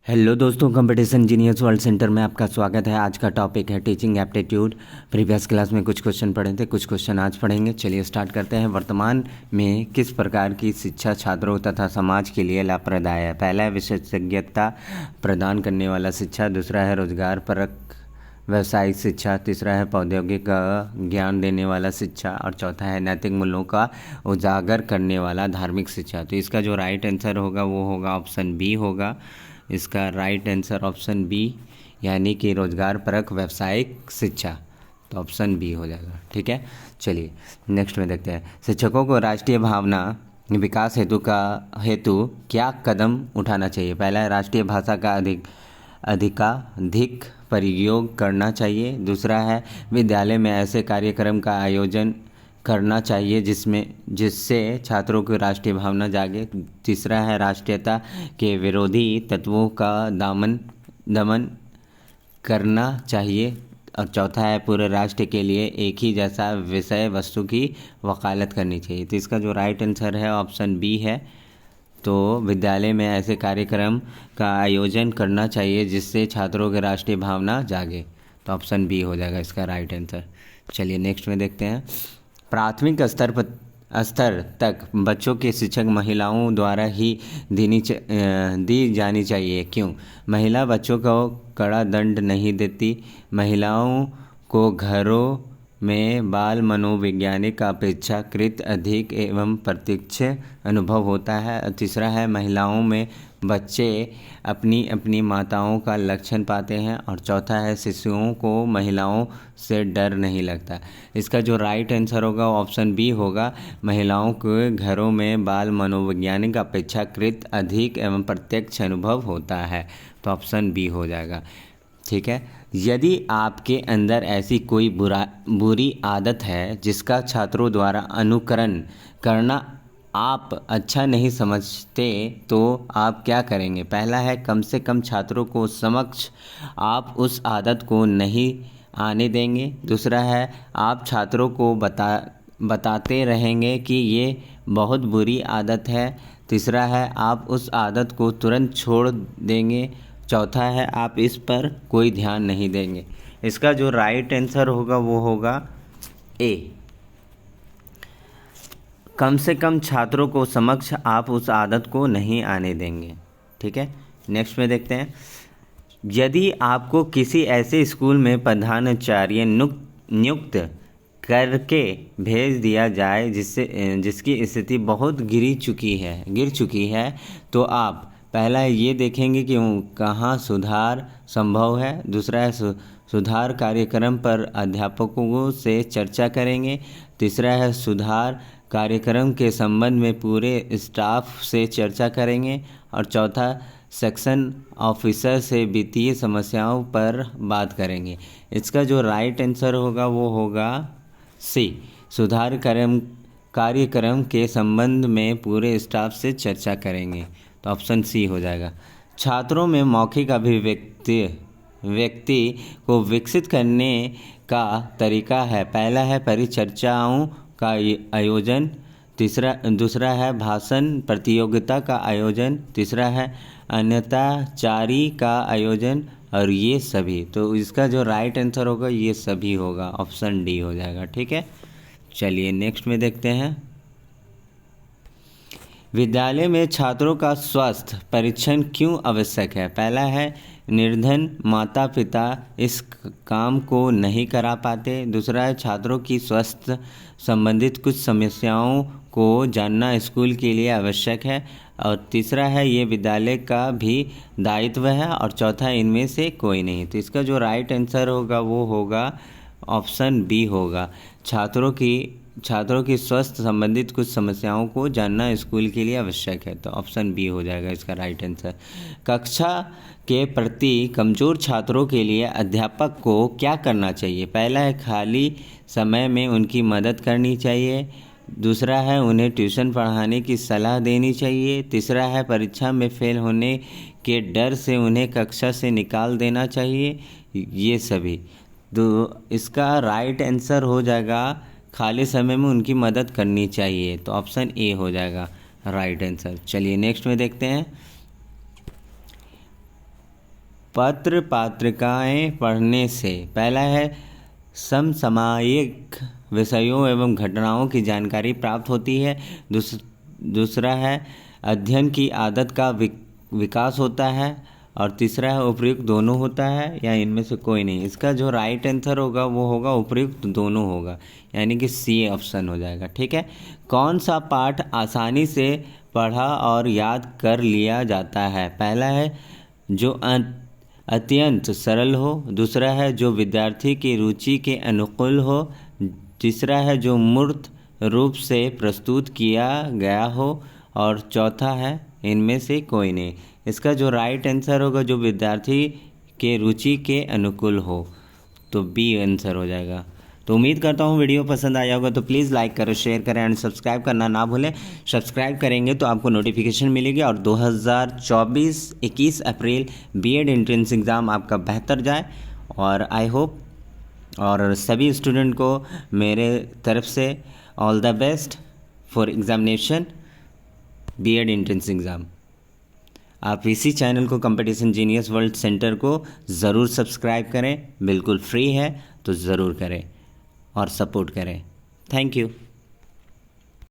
Hello दोस्तों, competition engineers world centre में आपका स्वागत है। आज का टॉपिक है टीचिंग एप्टीट्यूड। प्रीवियस क्लास में कुछ क्वेश्चन पढ़े थे, कुछ क्वेश्चन आज पढ़ेंगे। चलिए स्टार्ट करते हैं। वर्तमान में किस प्रकार की शिक्षा छात्रों तथा समाज के लिए लाभप्रदायक है? पहला है विशेषज्ञता प्रदान करने वाला शिक्षा, दूसरा है रोजगार परक व्यावसायिक शिक्षा, तीसरा है प्रौद्योगिक ज्ञान देने वाला शिक्षा और चौथा है नैतिक मूल्यों का उजागर करने वाला धार्मिक शिक्षा। तो इसका जो राइट आंसर होगा वो होगा ऑप्शन बी होगा। इसका राइट आंसर ऑप्शन बी, यानी कि रोजगार परक व्यावसायिक शिक्षा। तो ऑप्शन बी हो जाएगा। ठीक है, चलिए नेक्स्ट में देखते हैं। शिक्षकों को राष्ट्रीय भावना विकास हेतु क्या कदम उठाना चाहिए? पहला है राष्ट्रीय भाषा का अधिकाधिक प्रयोग करना चाहिए। दूसरा है विद्यालय में ऐसे कार्यक्रम का आयोजन करना चाहिए जिससे छात्रों की राष्ट्रीय भावना जागे। तीसरा है राष्ट्रीयता के विरोधी तत्वों का दमन करना चाहिए। और चौथा है पूरे राष्ट्र के लिए एक ही जैसा विषय वस्तु की वकालत करनी चाहिए। तो इसका जो राइट आंसर है ऑप्शन बी है। तो विद्यालय में ऐसे कार्यक्रम का आयोजन करना चाहिए जिससे छात्रों की राष्ट्रीय भावना जागे। तो ऑप्शन बी हो जाएगा इसका राइट आंसर। चलिए नेक्स्ट में देखते हैं। प्राथमिक स्तर तक बच्चों के शिक्षक महिलाओं द्वारा ही दी जानी चाहिए। क्यों? महिला बच्चों को कड़ा दंड नहीं देती। महिलाओं को घरों में बाल मनोवैज्ञानिक अपेक्षाकृत अधिक एवं प्रत्यक्ष अनुभव होता है। तीसरा है महिलाओं में बच्चे अपनी अपनी माताओं का लक्षण पाते हैं। और चौथा है शिशुओं को महिलाओं से डर नहीं लगता। इसका जो राइट आंसर होगा ऑप्शन बी होगा। महिलाओं के घरों में बाल मनोवैज्ञानिक अपेक्षाकृत अधिक एवं प्रत्यक्ष अनुभव होता है। तो ऑप्शन बी हो जाएगा। ठीक है, यदि आपके अंदर ऐसी कोई बुरी आदत है जिसका छात्रों द्वारा अनुकरण करना आप अच्छा नहीं समझते, तो आप क्या करेंगे? पहला है कम से कम छात्रों को समक्ष आप उस आदत को नहीं आने देंगे। दूसरा है आप छात्रों को बताते रहेंगे कि ये बहुत बुरी आदत है। तीसरा है आप उस आदत को तुरंत छोड़ देंगे। चौथा है आप इस पर कोई ध्यान नहीं देंगे। इसका जो राइट आंसर होगा वो होगा ए, कम से कम छात्रों को समक्ष आप उस आदत को नहीं आने देंगे। ठीक है, नेक्स्ट में देखते हैं। यदि आपको किसी ऐसे स्कूल में प्रधानाचार्य नियुक्त करके भेज दिया जाए जिसकी स्थिति बहुत गिर चुकी है, तो आप पहला ये देखेंगे कि कहाँ सुधार संभव है। दूसरा है सुधार कार्यक्रम पर अध्यापकों से चर्चा करेंगे। तीसरा है सुधार कार्यक्रम के संबंध में पूरे स्टाफ से चर्चा करेंगे। और चौथा सेक्शन ऑफिसर से वित्तीय समस्याओं पर बात करेंगे। इसका जो राइट आंसर होगा वो होगा सी, सुधार कार्यक्रम के संबंध में पूरे स्टाफ से चर्चा करेंगे। तो ऑप्शन सी हो जाएगा। छात्रों में मौखिक व्यक्ति को विकसित करने का तरीका है। पहला है परिचर्चाओं का आयोजन। दूसरा है भाषण प्रतियोगिता का आयोजन। तीसरा है अन्यताचारी का आयोजन और ये सभी। तो इसका जो राइट आंसर होगा ये सभी होगा। ऑप्शन डी हो जाएगा। ठीक है, चलिए नेक्स्ट में देखते हैं। विद्यालय में छात्रों का स्वास्थ्य परीक्षण क्यों आवश्यक है? पहला है निर्धन माता पिता इस काम को नहीं करा पाते। दूसरा है छात्रों की स्वास्थ्य संबंधित कुछ समस्याओं को जानना स्कूल के लिए आवश्यक है। और तीसरा है ये विद्यालय का भी दायित्व है। और चौथा इनमें से कोई नहीं। तो इसका जो राइट आंसर होगा वो होगा ऑप्शन बी होगा। छात्रों की स्वास्थ्य संबंधित कुछ समस्याओं को जानना स्कूल के लिए आवश्यक है। तो ऑप्शन बी हो जाएगा इसका राइट आंसर। कक्षा के प्रति कमज़ोर छात्रों के लिए अध्यापक को क्या करना चाहिए? पहला है खाली समय में उनकी मदद करनी चाहिए। दूसरा है उन्हें ट्यूशन पढ़ाने की सलाह देनी चाहिए। तीसरा है परीक्षा में फेल होने के डर से उन्हें कक्षा से निकाल देना चाहिए। ये सभी। तो इसका राइट आंसर हो जाएगा खाली समय में उनकी मदद करनी चाहिए। तो ऑप्शन ए हो जाएगा राइट आंसर। चलिए नेक्स्ट में देखते हैं। पत्र पात्रिकाएँ पढ़ने से पहला है समसामयिक विषयों एवं घटनाओं की जानकारी प्राप्त होती है। दूसरा है अध्ययन की आदत का विकास होता है। और तीसरा है उपयुक्त दोनों होता है या इनमें से कोई नहीं। इसका जो राइट आंसर होगा वो होगा उपयुक्त दोनों होगा, यानी कि सी ऑप्शन हो जाएगा। ठीक है। कौन सा पाठ आसानी से पढ़ा और याद कर लिया जाता है? पहला है जो अत्यंत सरल हो। दूसरा है जो विद्यार्थी की रुचि के अनुकूल हो। तीसरा है जो मूर्त रूप से प्रस्तुत किया गया हो। और चौथा है इनमें से कोई नहीं। इसका जो राइट आंसर होगा जो विद्यार्थी के रुचि के अनुकूल हो, तो बी आंसर हो जाएगा। तो उम्मीद करता हूँ वीडियो पसंद आया होगा, तो प्लीज़ लाइक करें, शेयर करें एंड सब्सक्राइब करना ना भूलें। सब्सक्राइब करेंगे तो आपको नोटिफिकेशन मिलेगी। और 2024 21 अप्रैल बीएड एंट्रेंस एग्ज़ाम आपका बेहतर जाए। और आई होप और सभी स्टूडेंट को मेरे तरफ से all the best for examination B Ed entrance exam. आप इसी चैनल को कंपटीशन जीनियस वर्ल्ड सेंटर को ज़रूर सब्सक्राइब करें, बिल्कुल फ्री है, तो ज़रूर करें और सपोर्ट करें। Thank you.